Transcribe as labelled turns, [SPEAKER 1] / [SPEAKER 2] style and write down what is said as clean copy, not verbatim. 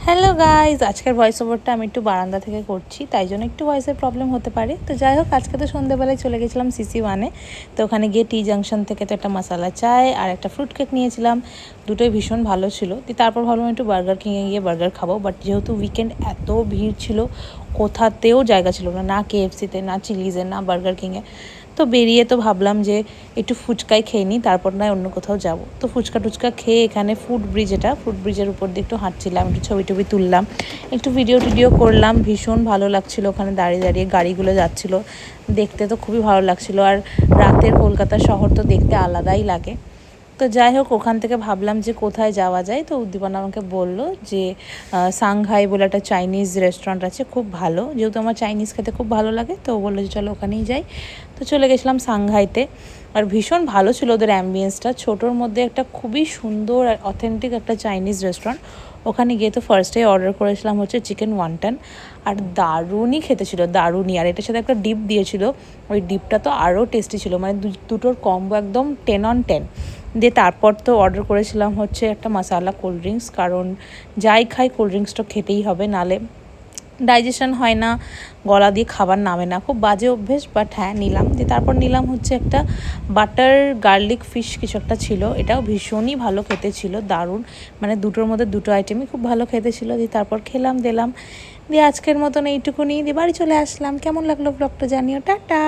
[SPEAKER 1] Hello guys, আজকের voice ওভারটা আমি একটু বারান্দা থেকে করছি, তাই জন্য একটু ভয়েসের প্রবলেম হতে পারে। তো যাই হোক, আজকে তো সন্ধ্যেবেলায় চলে গেছিলাম CC1-এ। তো ওখানে গিয়ে টি জাংশন থেকে তো একটা মশালা চায় আর একটা ফ্রুট কেক নিয়েছিলাম। দুটোই ভীষণ ভালো ছিল। তারপর ভাবলাম একটু বার্গার কিংয়ে গিয়ে বার্গার খাবো, বাট যেহেতু উইকেন্ড এত ভিড় ছিল, কোথাতেও জায়গা ছিল না, না KFC-তে, না চিলিজে, না বার্গার কিংয়ে। তো বেরিয়ে তো ভাবলাম যে একটু ফুচকাই খেয়ে নিই, তারপর নয় অন্য কোথাও যাব। তো ফুচকা টুচকা খেয়ে এখানে ফুট ব্রিজের উপর দিয়ে একটু হাঁটছিলাম, একটু ছবি টবি তুললাম, একটু ভিডিও টিডিও করলাম। ভীষণ ভালো লাগছিল ওখানে দাঁড়িয়ে দাঁড়িয়ে, গাড়িগুলো যাচ্ছিল, দেখতে তো খুবই ভালো লাগছিল। আর রাতের কলকাতা শহর তো দেখতে আলাদাই লাগে। তো যাই হোক, ওখান থেকে ভাবলাম যে কোথায় যাওয়া যায়। তো উদ্দীপনা আমাকে বললো যে সাংহাই বলে একটা চাইনিজ রেস্টুরেন্ট আছে, খুব ভালো। যেহেতু আমার চাইনিজ খেতে খুব ভালো লাগে, তো বললো যে চলো ওখানেই যাই। তো চলে গেছিলাম সাংহাইতে। আর ভীষণ ভালো ছিল ওদের অ্যাম্বিয়েন্সটা, ছোটোর মধ্যে একটা খুবই সুন্দর আর অথেন্টিক একটা চাইনিজ রেস্টুরেন্ট। ওখানে গিয়ে তো ফার্স্টে অর্ডার করেছিলাম হচ্ছে চিকেন ওয়ান্টন, আর দারুণই খেতে ছিল, দারুণই। আর এটার সাথে একটা ডিপ দিয়েছিল, ওই ডিপটা তো আরও টেস্টি ছিল, মানে দুটোর কম্বো একদম 10/10। দিয়ে তারপর তো অর্ডার করেছিলাম হচ্ছে একটা মশালা কোল্ড ড্রিঙ্কস, কারণ যাই খাই কোল্ড ড্রিঙ্কসটা খেতেই হবে, নালে ডাইজেশন হয় না, গলা দিয়ে খাবার নামে না, খুব বাজে অভ্যেস। বাট হ্যাঁ, নিলাম। দিয়ে তারপর নিলাম হচ্ছে একটা বাটার গার্লিক ফিশ কিছু একটা ছিল, এটাও ভীষণই ভালো খেতে ছিল, দারুণ। মানে দুটোর মধ্যে দুটো আইটেমই খুব ভালো খেতে ছিল। দিয়ে তারপর খেলাম দিলাম। দিয়ে আজকের মতন এইটুকুনি, দিয়ে বাড়ি চলে আসলাম। কেমন লাগলো ব্লগটা জানিও, টাটা।